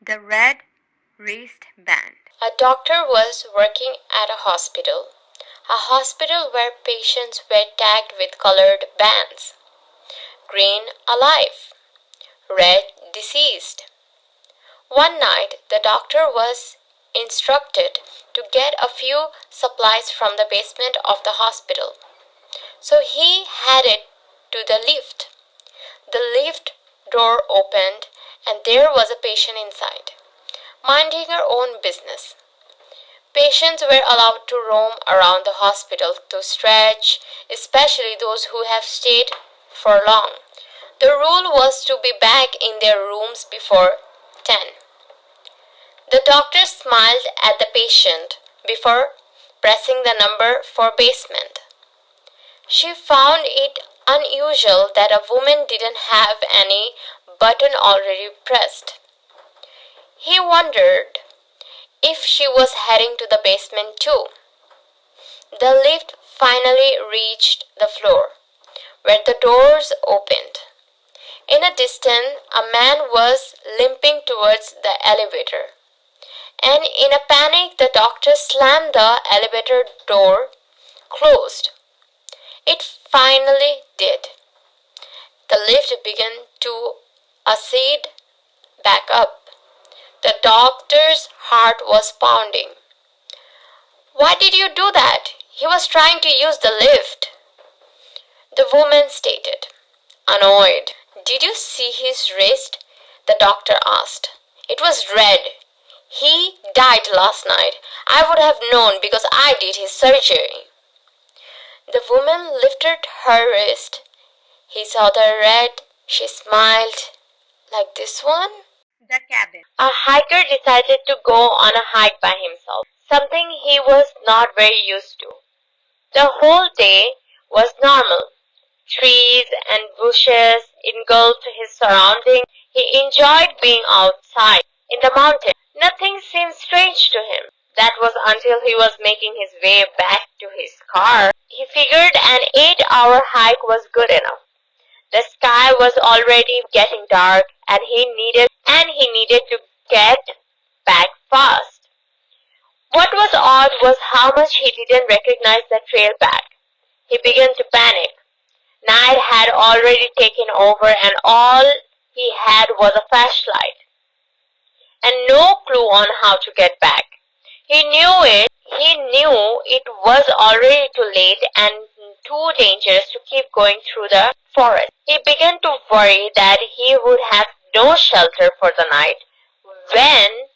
The red wristband. A doctor was working at a hospital where patients were tagged with colored bands. Green, alive. Red, deceased. One night, the doctor was instructed to get a few supplies from the basement of the hospital. So he headed to the lift. The lift door opened and there was a patient inside, minding her own business. Patients were allowed to roam around the hospital to stretch, especially those who have stayed for long. The rule was to be back in their rooms before 10. The doctor smiled at the patient before pressing the number for basement. She found it unusual that a woman didn't have any button already pressed. He wondered if she was heading to the basement too. The lift finally reached the floor, where the doors opened. In a distance, a man was limping towards the elevator, and in a panic, the doctor slammed the elevator door closed. It finally did. The lift began to ascend back up. The doctor's heart was pounding. "Why did you do that? He was trying to use the lift," the woman stated, annoyed. "Did you see his wrist?" the doctor asked. "It was red. He died last night. I would have known because I did his surgery." The woman lifted her wrist. He saw the red. She smiled. "Like this one?" The cabin. A hiker decided to go on a hike by himself, something he was not very used to. The whole day was normal. Trees and bushes engulfed his surroundings. He enjoyed being outside in the mountains. Nothing seemed strange to him. That was until he was making his way back to his car. He figured an 8-hour hike was good enough. The sky was already getting dark and he needed to get back fast. What was odd was how much he didn't recognize the trail back. He began to panic. Night had already taken over and all he had was a flashlight and no clue on how to get back. He knew it was already too late and too dangerous to keep going through the forest. He began to worry that he would have no shelter for the night when,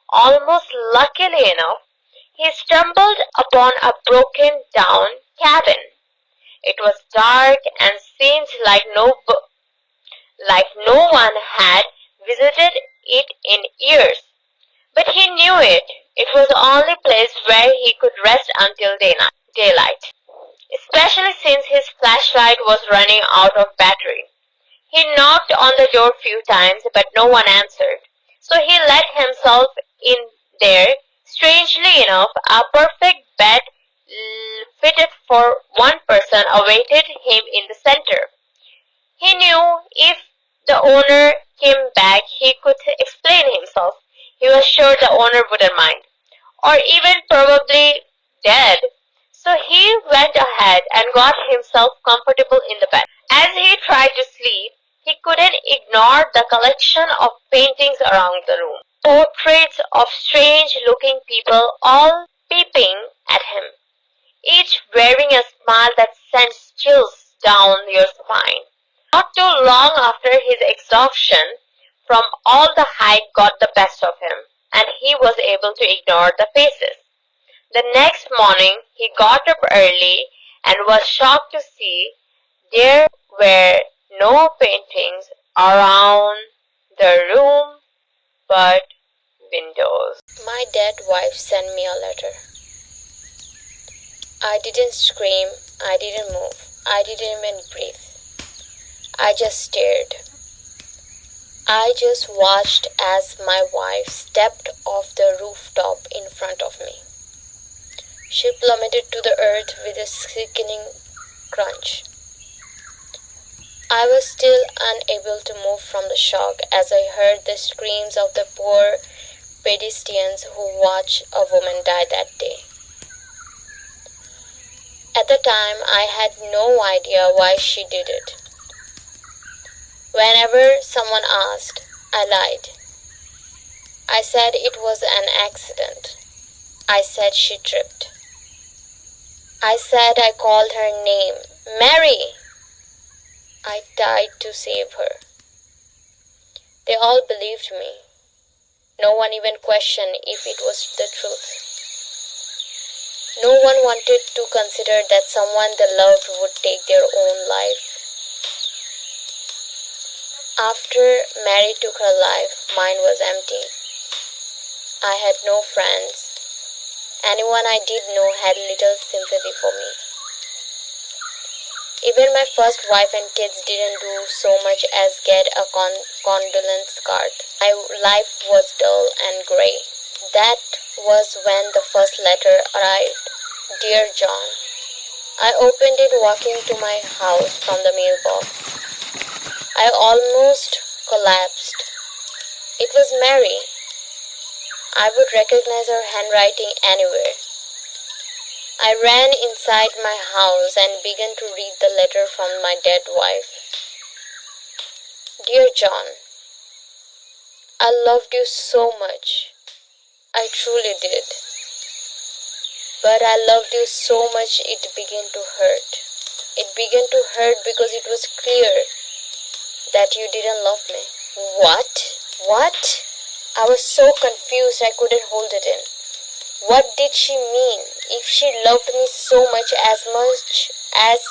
almost luckily enough, he stumbled upon a broken down cabin. It was dark and seemed like no one had visited it in years. But he knew it. It was the only place where he could rest until daylight, especially since his flashlight was running out of battery. He knocked on the door a few times, but no one answered. So he let himself in there. Strangely enough, a perfect bed fitted for one person awaited him in the center. He knew if the owner came back, he could explain himself. He was sure the owner wouldn't mind, or even probably dead. So he went ahead and got himself comfortable in the bed. As he tried to sleep, he couldn't ignore the collection of paintings around the room. Portraits of strange-looking people all peeping at him, each wearing a smile that sent chills down your spine. Not too long after, his exhaustion from all the hike got the best of him, and he was able to ignore the faces. The next morning, he got up early and was shocked to see there were no paintings around the room but windows. My dead wife sent me a letter. I didn't scream, I didn't move, I didn't even breathe. I just stared. I just watched as my wife stepped off the rooftop in front of me. She plummeted to the earth with a sickening crunch. I was still unable to move from the shock as I heard the screams of the poor pedestrians who watched a woman die that day. At the time, I had no idea why she did it. Whenever someone asked, I lied. I said it was an accident. I said she tripped. I said I called her name, Mary. I died to save her. They all believed me. No one even questioned if it was the truth. No one wanted to consider that someone they loved would take their own life. After Mary took her life, mine was empty. I had no friends. Anyone I did know had little sympathy for me. Even my first wife and kids didn't do so much as get a condolence card. My life was dull and grey. That was when the first letter arrived. Dear John, I opened it walking to my house from the mailbox. I almost collapsed. It was Mary. I would recognize her handwriting anywhere. I ran inside my house and began to read the letter from my dead wife. Dear John, I loved you so much. I truly did. But I loved you so much it began to hurt. It began to hurt because it was clear that you didn't love me. What? What? I was so confused I couldn't hold it in. What did she mean? If she loved me so much as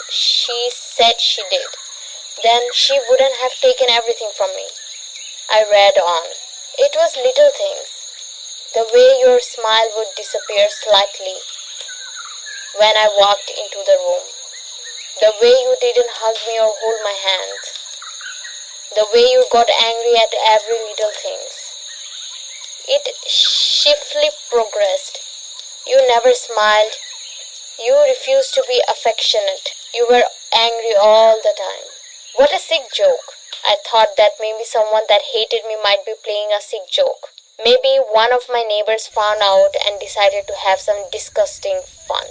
she said she did, then she wouldn't have taken everything from me. I read on. It was little things. The way your smile would disappear slightly when I walked into the room. The way you didn't hug me or hold my hand. The way you got angry at every little thing. It swiftly progressed. You never smiled. You refused to be affectionate. You were angry all the time. What a sick joke. I thought that maybe someone that hated me might be playing a sick joke. Maybe one of my neighbors found out and decided to have some disgusting fun.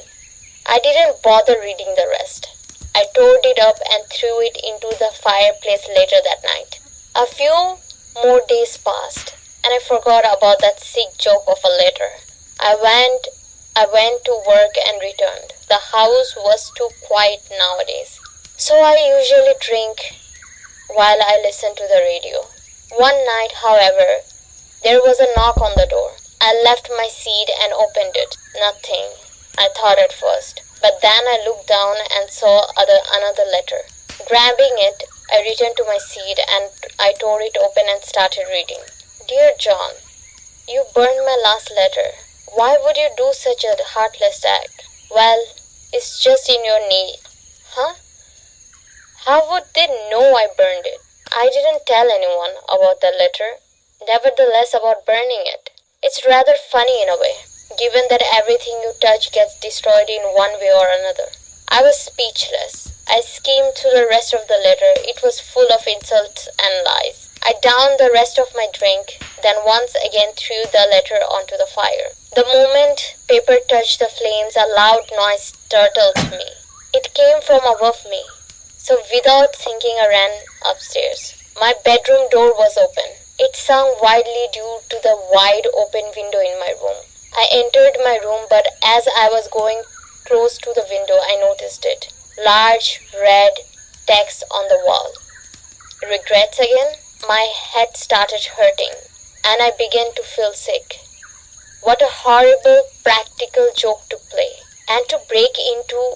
I didn't bother reading the rest. I tore it up and threw it into the fireplace later that night. A few more days passed, and I forgot about that sick joke of a letter. I went to work and returned. The house was too quiet nowadays, so I usually drink while I listen to the radio. One night, however, there was a knock on the door. I left my seat and opened it. Nothing, I thought at first, but then I looked down and saw another letter. Grabbing it, I returned to my seat and I tore it open and started reading. Dear John, you burned my last letter. Why would you do such a heartless act? Well, it's just in your need. Huh? How would they know I burned it? I didn't tell anyone about the letter, nevertheless about burning it. It's rather funny in a way, given that everything you touch gets destroyed in one way or another. I was speechless. I skimmed through the rest of the letter. It was full of insults and lies. I downed the rest of my drink, then once again threw the letter onto the fire. The moment paper touched the flames, a loud noise startled me. It came from above me, so without thinking I ran upstairs. My bedroom door was open. It swung widely due to the wide open window in my room. I entered my room, but as I was going close to the window, I noticed it. Large red text on the wall. Regrets again? My head started hurting, and I began to feel sick. What a horrible practical joke to play. And to break into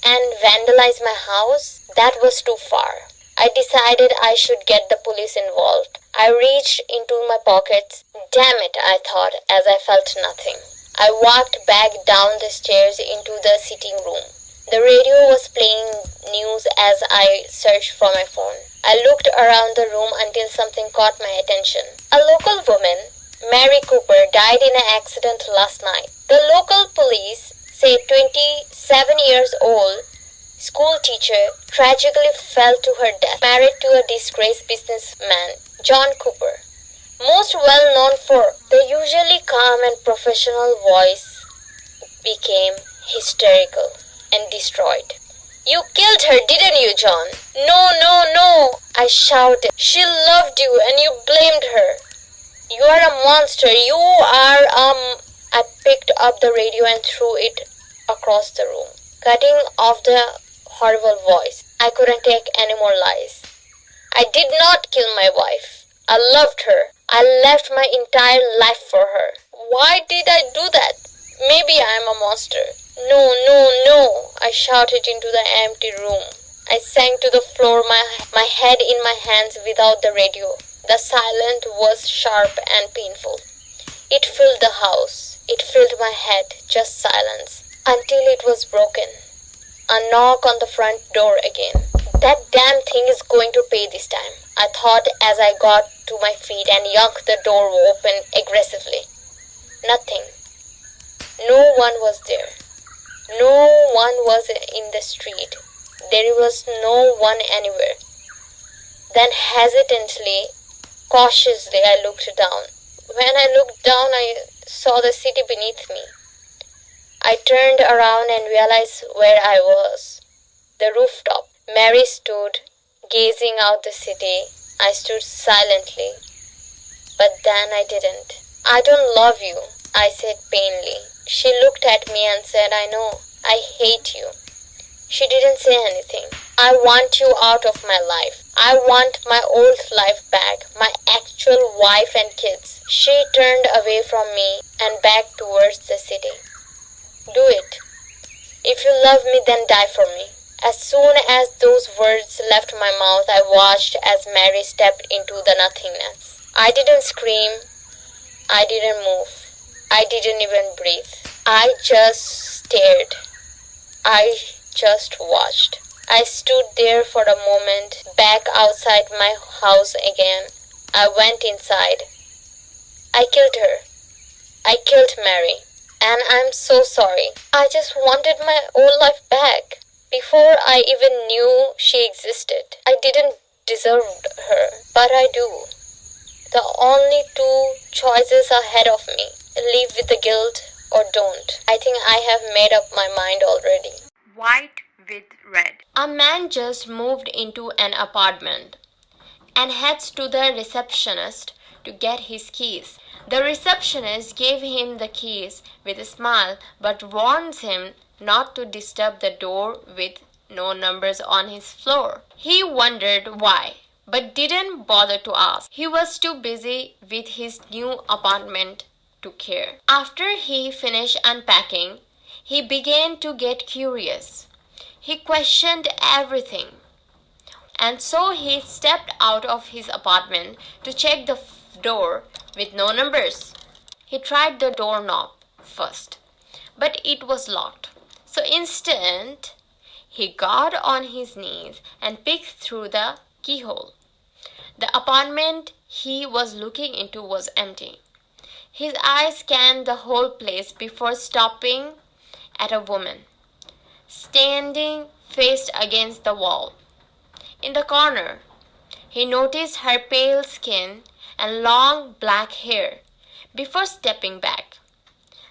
and vandalize my house? That was too far. I decided I should get the police involved. I reached into my pockets. Damn it, I thought, as I felt nothing. I walked back down the stairs into the sitting room. The radio was playing news as I searched for my phone. I looked around the room until something caught my attention. A local woman, Mary Cooper, died in an accident last night. The local police say 27 years old school teacher, tragically fell to her death, married to a disgraced businessman, John Cooper. Most well known for the usually calm and professional voice, became hysterical and destroyed. You killed her, didn't you, John? No, no, no, I shouted. She loved you and you blamed her. You are a monster. You are, I picked up the radio and threw it across the room, cutting off the horrible voice. I couldn't take any more lies. I did not kill my wife. I loved her. I left my entire life for her. Why did I do that? Maybe I am a monster. No, no, no, I shouted into the empty room. I sank to the floor, my head in my hands without the radio. The silence was sharp and painful. It filled the house. It filled my head, just silence, until it was broken. A knock on the front door again. That damn thing is going to pay this time, I thought as I got to my feet and yanked the door open aggressively. Nothing. No one was there. No one was in the street. There was no one anywhere. Then hesitantly, cautiously, I looked down. When I looked down, I saw the city beneath me. I turned around and realized where I was. The rooftop. Mary stood, gazing out the city. I stood silently. But then I didn't. I don't love you, I said painfully. She looked at me and said, I know. I hate you. She didn't say anything. I want you out of my life. I want my old life back, my actual wife and kids. She turned away from me and back towards the city. Do it. If you love me, then die for me. As soon as those words left my mouth, I watched as Mary stepped into the nothingness. I didn't scream. I didn't move. I didn't even breathe. I just stared. I just watched. I stood there for a moment, back outside my house again. I went inside. I killed her. I killed Mary. And I'm so sorry. I just wanted my old life back. Before I even knew she existed. I didn't deserve her, but I do. The only two choices ahead of me. Live with the guilt or don't. I think I have made up my mind already. White with red. A man just moved into an apartment and heads to the receptionist to get his keys. The receptionist gave him the keys with a smile but warns him not to disturb the door with no numbers on his floor. He wondered why, but didn't bother to ask. He was too busy with his new apartment to care. After he finished unpacking, he began to get curious. He questioned everything. And so he stepped out of his apartment to check the door with no numbers. He tried the doorknob first, but it was locked. So instead, he got on his knees and peeked through the keyhole. The apartment he was looking into was empty. His eyes scanned the whole place before stopping at a woman, standing faced against the wall. In the corner, he noticed her pale skin and long black hair before stepping back,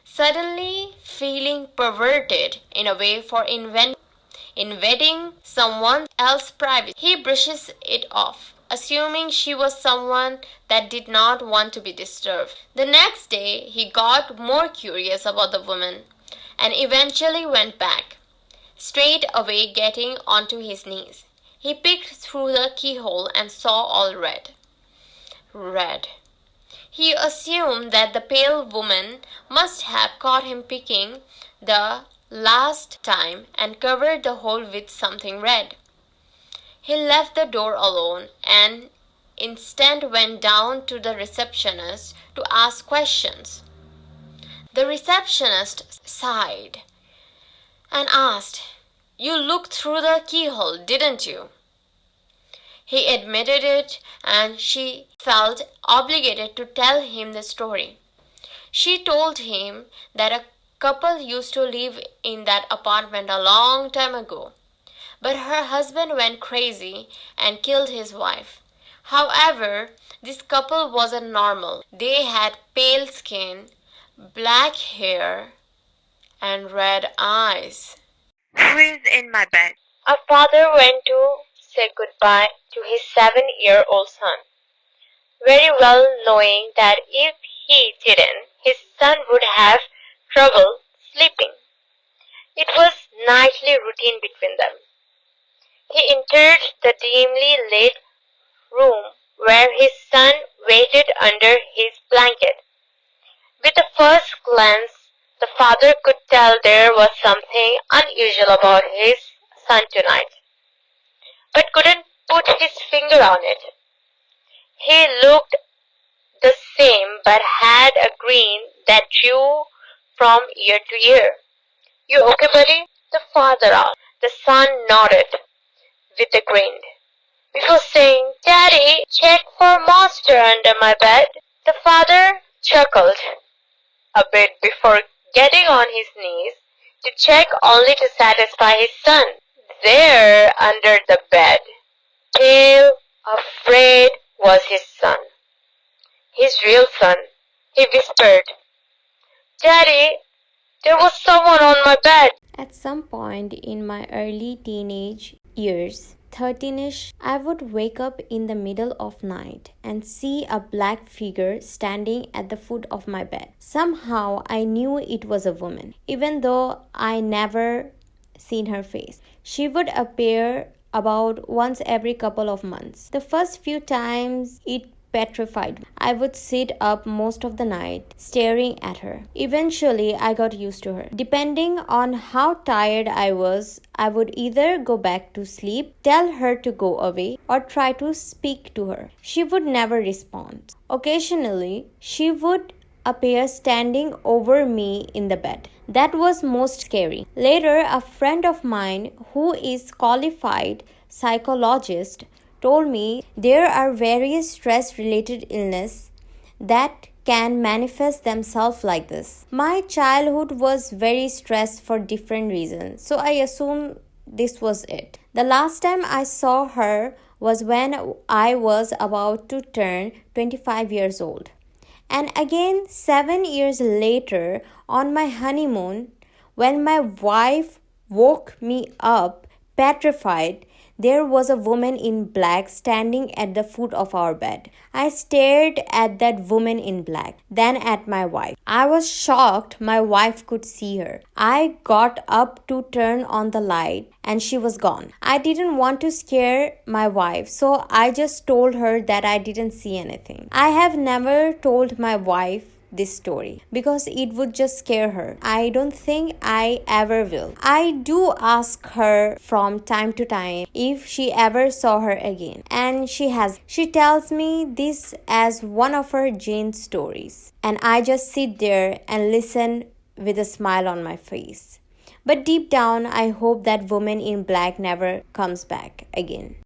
suddenly feeling perverted in a way for invading someone else's privacy. He brushes it off, assuming she was someone that did not want to be disturbed. The next day, he got more curious about the woman and eventually went back, straight away getting onto his knees. He peeked through the keyhole and saw all red. Red. He assumed that the pale woman must have caught him peeking the last time and covered the hole with something red. He left the door alone and instead went down to the receptionist to ask questions. The receptionist sighed and asked, "You looked through the keyhole, didn't you?" He admitted it, and she felt obligated to tell him the story. She told him that a couple used to live in that apartment a long time ago. But her husband went crazy and killed his wife. However, this couple wasn't normal. They had pale skin, black hair, and red eyes. Who is in my bed? A father went to say goodbye to his 7-year-old son, very well knowing that if he didn't, his son would have trouble sleeping. It was nightly routine between them. He entered the dimly lit room where his son waited under his blanket. With the first glance, the father could tell there was something unusual about his son tonight, but couldn't put his finger on it. He looked the same but had a grin that drew from ear to ear. You okay, buddy? The father asked. The son nodded with a grin. Before saying, Daddy, check for monster under my bed, the father chuckled a bit before getting on his knees to check only to satisfy his son. There, under the bed, pale, afraid, was his son. His real son. He whispered, Daddy, there was someone on my bed. At some point in my early teenage years, 13ish, I would wake up in the middle of night and see a black figure standing at the foot of my bed. Somehow I knew it was a woman, even though I never seen her face. She would appear about once every couple of months. The first few times it petrified me. I would sit up most of the night staring at her. Eventually, I got used to her. Depending on how tired I was, I would either go back to sleep, tell her to go away, or try to speak to her. She would never respond. Occasionally, she would appear standing over me in the bed. That was most scary. Later, a friend of mine who is qualified psychologist told me there are various stress related illnesses that can manifest themselves like this. My childhood was very stressed for different reasons, so I assume this was it. The last time I saw her was when I was about to turn 25 years old. And again, 7 years later, on my honeymoon, when my wife woke me up petrified, there was a woman in black standing at the foot of our bed. I stared at that woman in black, then at my wife. I was shocked my wife could see her. I got up to turn on the light and she was gone. I didn't want to scare my wife, so I just told her that I didn't see anything. I have never told my wife this story because it would just scare her. I don't think I ever will. I do ask her from time to time if she ever saw her again, and she has. She tells me this as one of her Jane stories, and I just sit there and listen with a smile on my face. But deep down, I hope that woman in black never comes back again.